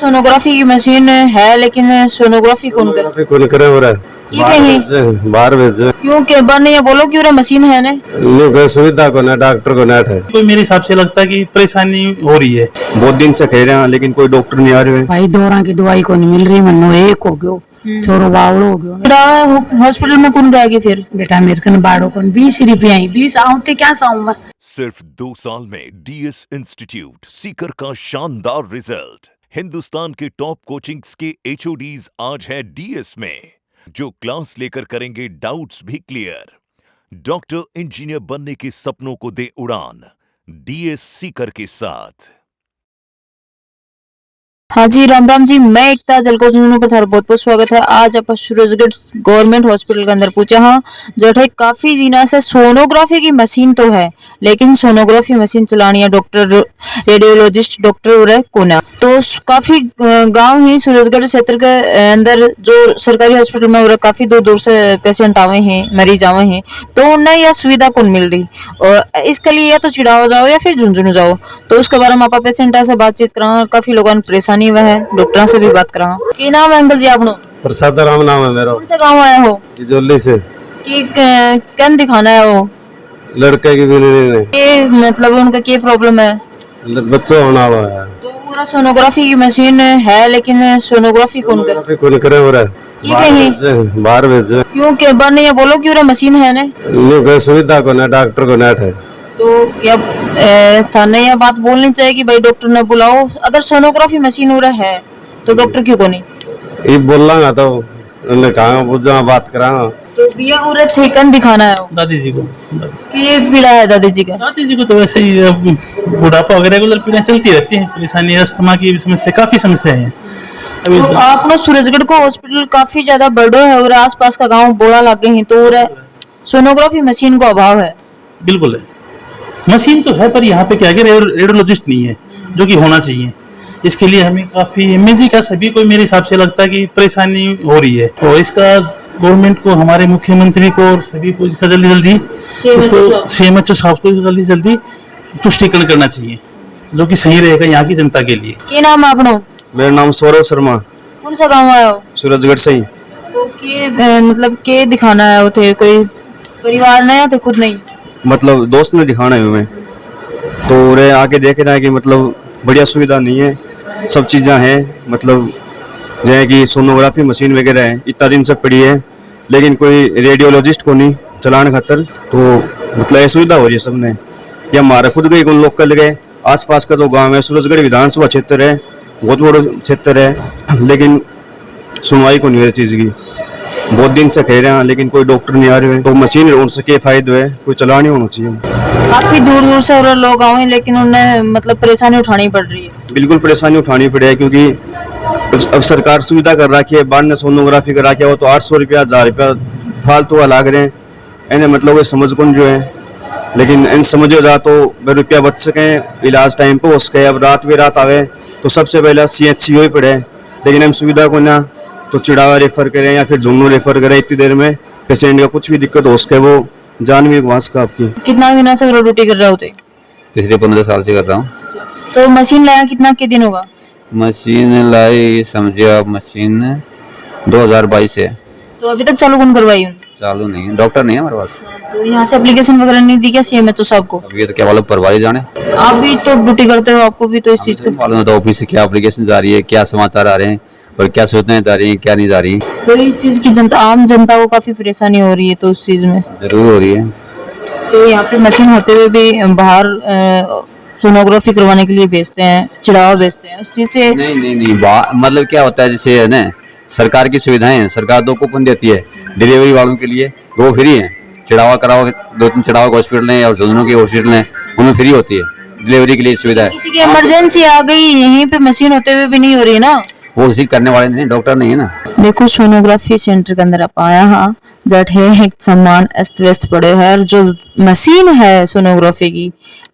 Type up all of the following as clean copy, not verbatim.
Sonography की machine है, लेकिन सोनोग्राफी कौन करे? कौन करे हो रहा है? बाहर भेजे क्यों के बार नहीं बोलो क्यों रे मशीन है ने? नहीं सुविधा को ना डॉक्टर को नेट है। कोई मेरे हिसाब से लगता है कि परेशानी हो रही है। बहुत दिन से कह रहे हैं लेकिन कोई डॉक्टर नहीं आ रहे। भाई दौरा की दवाई को नहीं मिल रही, मनो एक हो गयो, छोरो बावड़ो हो गयो। हॉस्पिटल में कौन गया फिर? बेटा मेरे कन बाड़ो कन 20 रुपया आई, 20 आउते क्या साऊं मैं। सिर्फ 2 साल में डीएस इंस्टीट्यूट सीकर का शानदार रिजल्ट। हिंदुस्तान के टॉप कोचिंग्स के एचओडीज आज है डीएस में, जो क्लास लेकर करेंगे डाउट्स भी क्लियर। डॉक्टर इंजीनियर बनने के सपनों को दे उड़ान डीएस सीकर के साथ। हाँ जी, राम राम जी, मैं एकता जलको जुनू पर थारा बहुत बहुत स्वागत है। आज आप सूरजगढ़ गवर्नमेंट हॉस्पिटल के अंदर पूछे हाँ, जो काफी दिनों से सोनोग्राफी की मशीन तो है, लेकिन सोनोग्राफी मशीन चलानी है डॉक्टर रेडियोलॉजिस्ट डॉक्टर हो रहे कोना। तो काफी गांव ही सूरजगढ़ क्षेत्र के अंदर जो सरकारी हॉस्पिटल में हो रहा, काफी दूर दूर से पेशेंट आवे हैं, मरीज आवे हैं, तो उन्हें यह सुविधा कौन मिल रही। और इसके लिए या तो चिड़ावा जाओ या फिर झुंझुनू जाओ। तो उसके बारे में आप पेशेंट से बातचीत करा, काफी लोगों ने परेशानी वह है, डॉक्टर से भी बात करा। की नाम है अंकल जी आपनो? प्रसाद राम नाम है मेरा। कौन से गाँव आए हो? इजोली से। कि कन दिखाना है वो लड़के की भी ये मतलब उनका क्या प्रॉब्लम है? बच्चा होना हुआ है। तो पूरा सोनोग्राफी की मशीन है, लेकिन सोनोग्राफी कौन करे? कौन करे हो रहा है? बाहर भेजे। क्यों के बार नहीं बोलो क्यों रे मशीन है ने? नहीं सुविधा को ना डॉक्टर को नेट है। तो या थाने यह बात बोलनी चाहिए कि भाई डॉक्टर ने बुलाओ। अगर सोनोग्राफी मशीन हो रहा है तो डॉक्टर क्यों को नहीं? ये बोलना तो उन्होंने कहा बुझा बात करा। तो बिया पूरे ठेकन दिखाना है दादी जी को। ये पीड़ा है दादी जी का? दादी जी को तो वैसे ही बुढ़ापा वगैरह रेगुलर पीड़ाएं चलती रहती हैं, परेशानी अस्थमा की समस्या, काफी समस्याएं हैं अभी। तो आप लोग सूरजगढ़ को हॉस्पिटल काफी ज्यादा बड़ो है और आसपास का गांव बोला लागे हैं, तो सोनोग्राफी मशीन को अभाव है। बिल्कुल है, मशीन तो है पर यहाँ पे क्या है, रेडियोलॉजिस्ट नहीं है, जो कि होना चाहिए। इसके लिए हमें काफी इमेजिंग का सभी को मेरे हिसाब से लगता है कि परेशानी हो रही है, और इसका गवर्नमेंट को, हमारे मुख्यमंत्री को और सभी को इसका जल्दी सीएमएचओ साहब को जल्दी तुष्टिकरण करना चाहिए, जो कि सही रहेगा यहाँ की जनता के लिए। क्या नाम है अपनो? मेरा नाम सौरभ शर्मा। कौन सा गाँव आए हो? सूरजगढ़ से ही। तो मतलब के दिखाना है उसे? कोई परिवार ने या तो खुद नहीं? मतलब दोस्त ने दिखाना है हमें, तो रे आके देख रहा है कि मतलब बढ़िया सुविधा नहीं है, सब चीज़ें हैं, मतलब जैसे कि सोनोग्राफी मशीन वगैरह है, इतना दिन से पड़ी है, लेकिन कोई रेडियोलॉजिस्ट को नहीं चलाने खातर। तो मतलब ये सुविधा हो रही है सबने। ये हमारा खुद गए उन लोग कल गए, आसपास का जो गांव है, सूरजगढ़ विधानसभा क्षेत्र है, बहुत बड़ा क्षेत्र है, लेकिन सुनवाई को नहीं है चीज़ की। बहुत दिन से कह रहे हैं लेकिन कोई डॉक्टर नहीं आ रहे हैं। तो मशीन उनसे क्या फायदा है, कोई चला नहीं होना चाहिए। काफी दूर दूर से और लोग आए, लेकिन उन्हें मतलब परेशानी उठानी पड़ रही है। बिल्कुल परेशानी उठानी पड़ी है, क्योंकि अब सरकार सुविधा कर रखी है। बाद में सोनोग्राफी करा के वो तो 800 रुपया 1000 रुपया फालतू लाग रहे हैं। इन्हें मतलब ये समझ कौन जो है, लेकिन इन समझो जा तो रुपया बच सके, इलाज टाइम पे हो सके। अब रात भी रात आवे तो सबसे पहले CHC ही पड़े, लेकिन हम सुविधा को ना तो चिड़ावा रेफर करें या फिर जुम्नू रेफर करें, इतनी देर में पेशेंट का कुछ भी दिक्कत हो सके, वो जान भी गवा सका आपकी। कितना दिन से ड्यूटी कर रहे होते? पिछले 15 साल से कर रहा हूँ। तो मशीन लाया कितना के दिन होगा? मशीन लाई समझिए आप, मशीन 2022 है। तो अभी तक चालू कौन करवाई? चालू नहीं है, डॉक्टर नहीं है हमारे पास। तो यहाँ से एप्लीकेशन वगैरह नहीं दी क्या CMHO साहब को? अब ये तो क्या वालों परवारी जाने। आप भी तो ड्यूटी करते हो, आपको भी तो इस चीज का मालूम होता है ऑफिस से क्या एप्लीकेशन जा रही है, क्या समाचार आ रहे हैं और क्या सूचनाएं जा रही हैं, क्या नहीं जा रही। तो इस चीज की आम जनता को काफी परेशानी हो रही है, तो उस चीज में जरूर हो रही है। तो यहाँ पे मशीन होते हुए भी बाहर सोनोग्राफी करवाने के लिए भेजते हैं, चिड़ावा भेजते हैं, उस चीज से नहीं मतलब क्या होता है, जैसे है ना सरकार की सुविधाएं, सरकार 2 कूपन देती है डिलीवरी वालों के लिए, 2 फ्री है। चिड़ावा कराओ, 2-3 चिड़ावा हॉस्पिटल है और दोनों के हॉस्पिटल है, उनमें फ्री होती है डिलीवरी के लिए सुविधा है। किसी की इमरजेंसी आ गई, यहीं पे मशीन होते हुए भी नहीं हो रही है ना, वो उसी करने वाले नहीं, डॉक्टर नहीं है ना। देखो सोनोग्राफी सेंटर के अंदर आप आया हाँ, जट है एक सामान अस्त व्यस्त पड़े है, और जो मशीन है सोनोग्राफी की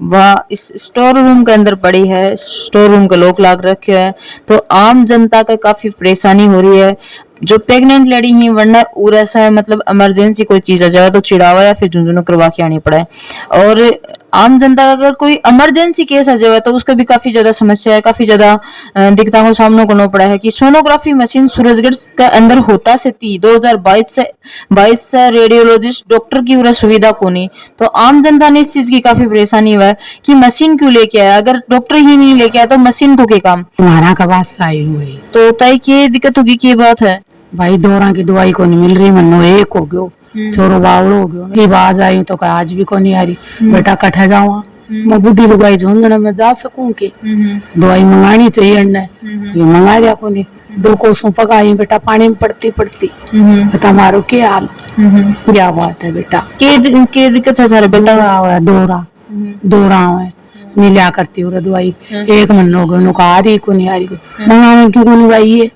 वह इस स्टोर रूम के अंदर पड़ी है, स्टोर रूम का लॉक लाग रखे है। तो आम जनता का काफी परेशानी हो रही है। जो प्रेग्नेंट लेडी ही, वरना और ऐसा है मतलब इमरजेंसी कोई चीज आ जाए तो चिड़ावा या फिर झुंझुनू करवा के आनी पड़े। और आम जनता का अगर कोई इमरजेंसी केस आ जाए तो उसका भी काफी ज्यादा समस्या है, काफी ज्यादा दिक्कतों का सामना करना पड़ा है कि सोनोग्राफी मशीन सूरजगढ़ का अंदर होता से थी 2022 से रेडियोलॉजिस्ट डॉक्टर की पूरा सुविधा को नहीं, तो आम जनता ने इस चीज की काफी परेशानी हुआ है कि मशीन क्यों लेके आया, अगर डॉक्टर ही नहीं लेके आया तो मशीन को क्या काम। तुम्हारा का बात सही हुई तो तय की दिक्कत होगी की बात है भाई, दौरा की दवाई को नहीं मिल रही, मनो एक हो गयो, छोरो बावड़ो हो गयो। ये बाज आई तो कहा आज भी को नहीं आ रही, बेटा कठे जाऊँ मैं बुढ़ी लुगाई झूंझने में जा सकूं कि दवाई मंगानी चाहिए ने, ये मंगा लिया को नहीं। 2 कोसों पकाई बेटा पानी में पड़ती पड़ती, बता मारो क्या हाल, क्या बात है बेटा। के दिक्कत है सारे बेटा? दौरा है नहीं लिया करती हो दवाई, एक महीना हो गया आ रही को नहीं आ रही, मंगाने क्यों को नहीं भाई, ये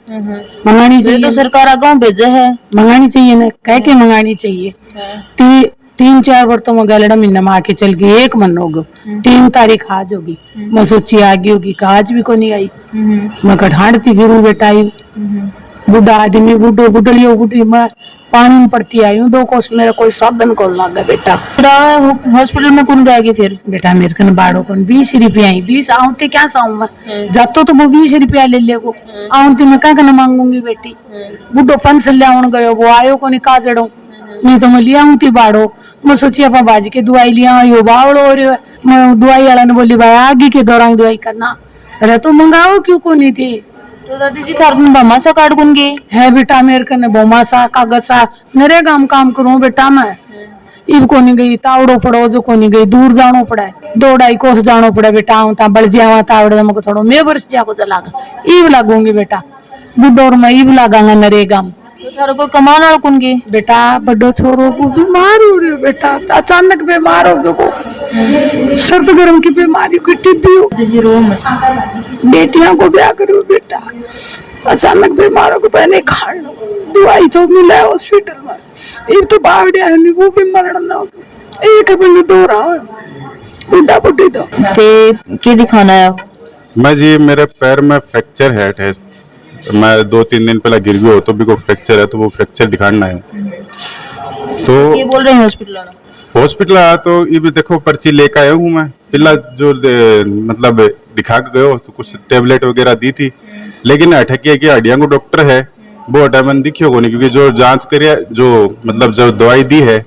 मंगानी चाहिए तो सरकार आगे भेजा है, मंगानी चाहिए ना, कह के मंगानी चाहिए। 3-4 बर्तों में गलड़ा महीना में आके चल गई, एक महीना हो गया, 3 तारीख आज होगी, मैं सोची आगे होगी, आज भी को नहीं आई, मैं कठाड़ती फिर बेटा आई, बुढ़ा आदमी बुढ़लियो बुढ़ी मैं पानी में पड़ती आई हूँ, 2 कोस मेरा कोई साधन को लगा बेटा। हॉस्पिटल में कौन गया फिर बेटा मेरे कन बाड़ो कौन 20 रुपया आई, 20 आऊंते क्या साऊं मैं, जातो तो वो 20 रुपया ले लेगो, आऊंते मैं क्या करना मांगूंगी बेटी। बुढ़ो पंच ले आउन गयो, वो आयो को नहीं काजड़ो, नहीं तो मैं लिया आऊंती बाड़ो, मैं सोची अपा बाजी के दवाई लिया, यो बावड़ो हो रही है। मैं दवाई वाला ने बोली भाई आगे के दौरान दवाई करना, अरे तो मंगाओ क्यों को नहीं थी। तो दादी जी थार भमासा कार्ड कौन गए है बेटा मेरे कने बोमासा कागजा मेरे काम करूं बेटा मैं, इब को नहीं गई तावड़ो पड़ो जो को नहीं गई, दूर जानो पड़ा है, 2-2.5 कोस जानो पड़ा बेटा, आऊं ता बल जावा तावड़े मको थोड़ो मैं वर्ष जाको चलागा, इब लागूंगी बेटा, बुड्डोर में इब लगांगा नरेगा में। तो थार को कमान वाला कौन गए बेटा बड़ो छोरो को बीमार हो रही हो बेटा, अचानक बीमार हो गयो को, सर्द गर्म की बीमारी को टिब्बी हो, जी रो मत, बेटियां को ब्याह करो बेटा, अचानक बीमारों को पहले खान लो, दवाई तो मिला है हॉस्पिटल में, ये तो बावड़िया है नहीं वो भी मरण ना हो, एक बंद दो रहा है बुढ़ा बुढ़ी तो के दिखाना है। मैं जी मेरे पैर में फ्रैक्चर है, मैं 2-3 दिन पहले गिर गया तो भी को फ्रैक्चर है, तो वो फ्रैक्चर दिखाना है। तो ये बोल रहे हैं हॉस्पिटल आया तो ये भी देखो पर्ची लेकर आया हूँ मैं, पहला जो मतलब दिखा के गयो तो कुछ टेबलेट वगैरह दी थी, लेकिन अटकिया की हड्डियां को डॉक्टर है वो अटामन दिखियो को नहीं, क्योंकि जो जांच करिए जो मतलब जो दवाई दी है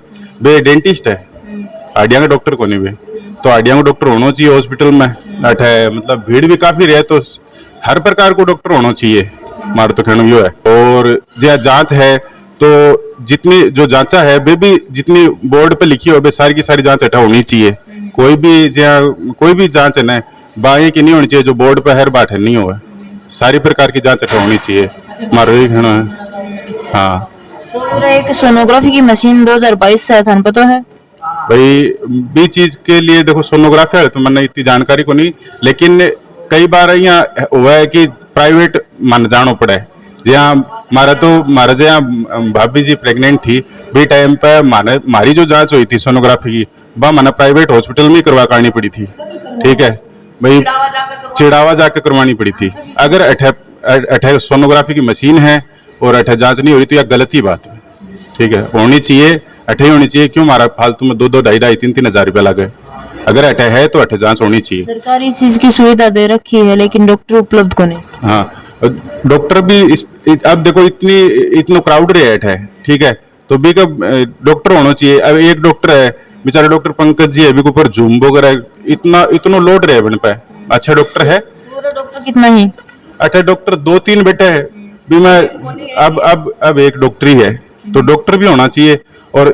वे डेंटिस्ट है, हड्डियां का डॉक्टर को नहीं वे, तो हड्डियां का डॉक्टर होना चाहिए हॉस्पिटल में। अठे मतलब भीड़ भी काफी रहे तो हर प्रकार को डॉक्टर होना चाहिए, मार तो कहना यो है। और जो जांच है तो जितनी जो जांचा है वे भी जितनी बोर्ड पे लिखी हो सारी की सारी जांच हटा होनी चाहिए, कोई भी जांच है ना बाएं की नहीं होनी चाहिए जो बोर्ड पे हर बात है नहीं हो, सारी प्रकार की जांच हटा होनी चाहिए, मारो ये कहना है। हाँ तो एक सोनोग्राफी की मशीन 2022 से था पता है भाई, भी चीज के लिए देखो सोनोग्राफी है तो मैंने इतनी जानकारी को नहीं, लेकिन कई बार यहाँ हुआ है कि प्राइवेट मन जानो पड़ा है, जहाँ मारा जहाँ भाभी जी प्रेग्नेंट थी भी टाइम पे मारी जो जांच हुई थी सोनोग्राफी की वह मैंने प्राइवेट हॉस्पिटल में करवा करनी पड़ी थी, ठीक है भाई, चिड़ावा जाकर करवानी पड़ी थी। अगर अठे सोनोग्राफी की मशीन है और अठे जांच नहीं हो रही तो यह गलत ही बात है, ठीक है, होनी चाहिए, अठे होनी चाहिए, क्यों मारा फालतू में 2-2, 2.5, 3-3 हजार रुपया लगे, अगर अठे है तो अठे जांच होनी चाहिए। सरकार इस चीज की सुविधा दे रखी है लेकिन डॉक्टर उपलब्ध को नहीं। हाँ डॉक्टर भी अब देखो इतना क्राउड रेट है, ठीक है, तो भी का डॉक्टर होना चाहिए। अब एक डॉक्टर है बेचारे डॉक्टर पंकज जी अभी ऊपर जूम वगैरह इतना लोड रहे बन पे, अच्छा डॉक्टर है, पूरा डॉक्टर कितना ही अच्छा डॉक्टर 2-3 बेटे है भी मैं अब एक डॉक्टर ही है तो डॉक्टर भी होना चाहिए। और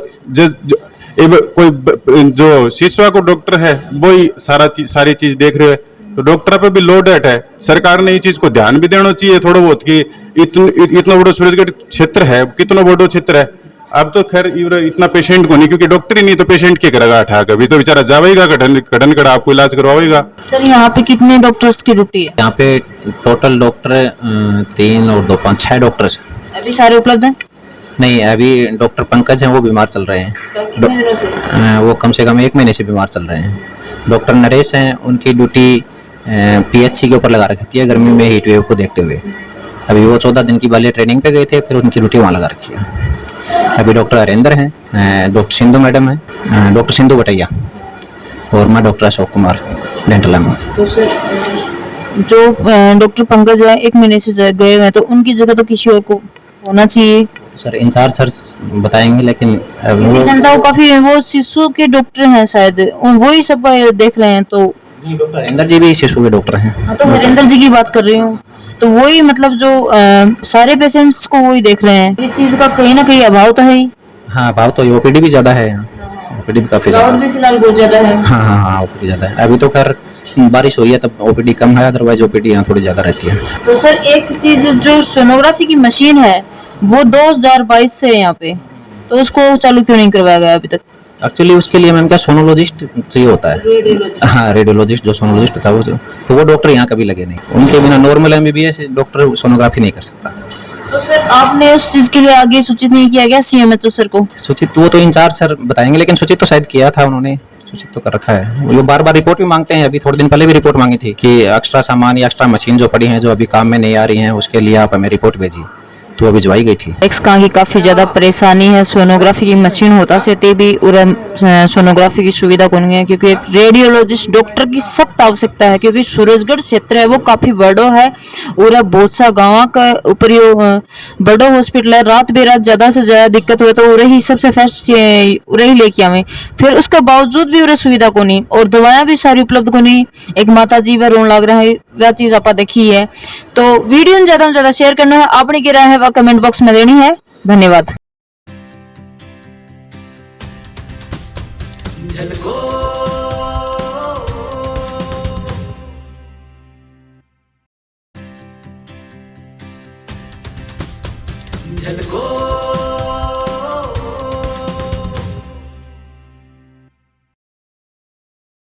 कोई जो शिशुआ को डॉक्टर है वो ही सारी चीज देख रहे हैं तो डॉक्टर पे भी लोड है, सरकार ने ये चीज को ध्यान भी देना चाहिए थोड़ा बहुत कि इतना बड़ा सूरजगढ़ क्षेत्र है, कितना बड़ा क्षेत्र है। अब तो खैर इतना पेशेंट को नहीं, क्योंकि डॉक्टर ही नहीं तो पेशेंट क्या करेगा, उठा कभी तो बेचारा जावेगा कटन कड़ा आपको इलाज करवाएगा। सर यहाँ पे कितने डॉक्टर्स की ड्यूटी है? यहाँ पे टोटल डॉक्टर 3 और 2 5 6 डॉक्टर्स अभी सारे उपलब्ध हैं? नहीं, अभी डॉक्टर पंकज हैं वो बीमार चल रहे हैं, वो कम से कम 1 महीने से बीमार चल रहे हैं। डॉक्टर नरेश हैं, उनकी ड्यूटी PHC के ऊपर लगा रखी है गर्मी में हीट वेव को देखते हुए, अभी वो 14 दिन की वाली ट्रेनिंग पे गए थे, फिर उनकी ड्यूटी वहाँ लगा रखी है। अभी डॉक्टर हरेंद्र हैं, डॉक्टर सिंधु मैडम हैं, डॉक्टर सिंधु बटैया, और मैं doctor Ashok Kumar dental M. तो सर जो डॉक्टर पंकज है 1 महीने से गए हुए हैं, तो उनकी जगह तो किसी और को होना चाहिए। सर इंचार्ज सर बताएंगे, लेकिन क्योंकि जनता को काफी वो शिशु के डॉक्टर हैं शायद, वही सबका देख रहे हैं। तो डॉक्टर हरेंद्र जी भी शिशु के डॉक्टर हैं। हाँ, तो हरेंद्र जी की बात कर रही हूँ, तो वही मतलब जो सारे पेशेंट्स को वही देख रहे हैं। इस चीज का कहीं ना कहीं अभाव तो है ही। हाँ, भाव तो ओपीडी भी ज़्यादा है यहाँ, ओपीडी भी काफ़ी ज़्यादा क्राउड भी फिलहाल बहुत ज्यादा है। हाँ हाँ हाँ, ओपीडी ज़्यादा है। अभी तो खैर बारिश हुई है तब ओपीडी कम है, अदरवाइज ओपीडी यहाँ थोड़ी ज़्यादा रहती है। तो सर एक चीज जो सोनोग्राफी की मशीन है वो 2022 से है यहाँ पे, तो उसको चालू क्यों नहीं करवाया गया अभी तक? एक्चुअली उसके लिए मैम क्या सोनोलॉजिस्ट चाहिए होता है। हाँ, रेडियोलॉजिस्ट जो सोनोलॉजिस्ट था वो, तो वो डॉक्टर यहाँ कभी लगे नहीं। उनके बिना नॉर्मल एमबीबीएस डॉक्टर सोनोग्राफी नहीं कर सकता। तो सर आपने उस चीज के लिए आगे सूचित नहीं किया गया सीएमएचओ सर को? सूचित वो तो इंचार्ज सर बताएंगे, लेकिन सूचित तो शायद किया था उन्होंने, सूचित तो कर रखा है। वो बार बार रिपोर्ट भी मांगते हैं। अभी थोड़े दिन पहले भी रिपोर्ट मांगी थी कि एक्स्ट्रा सामान या एक्स्ट्रा मशीन जो पड़ी हैं जो अभी काम में नहीं आ रही हैं, उसके लिए आप हमें रिपोर्ट भेजिए, तो अभी भिजवाई गई थी। एक्स की काफी ज्यादा परेशानी है, सोनोग्राफी की मशीन होता से भी सोनोग्राफी की सुविधा कौन है, क्योंकि एक रेडियोलॉजिस्ट डॉक्टर की सख्त आवश्यकता है, क्योंकि सूरजगढ़ क्षेत्र है वो काफी बड़ो है और बहुत सा गाँव का ऊपर बड़ो हॉस्पिटल है। रात बेरात ज्यादा से ज्यादा दिक्कत हुए तो उरे ही सबसे फर्स्ट उरे ही लेके आवे, फिर उसके बावजूद भी उरे सुविधा को नहीं और दवाएं भी सारी उपलब्ध को नहीं। एक माता जी वह रोन लग रहा है, वह चीज आप देखी है। तो वीडियो ज्यादा से ज्यादा शेयर करना है, आपने क्या राय है वह कमेंट बॉक्स में देनी है। धन्यवाद। झलको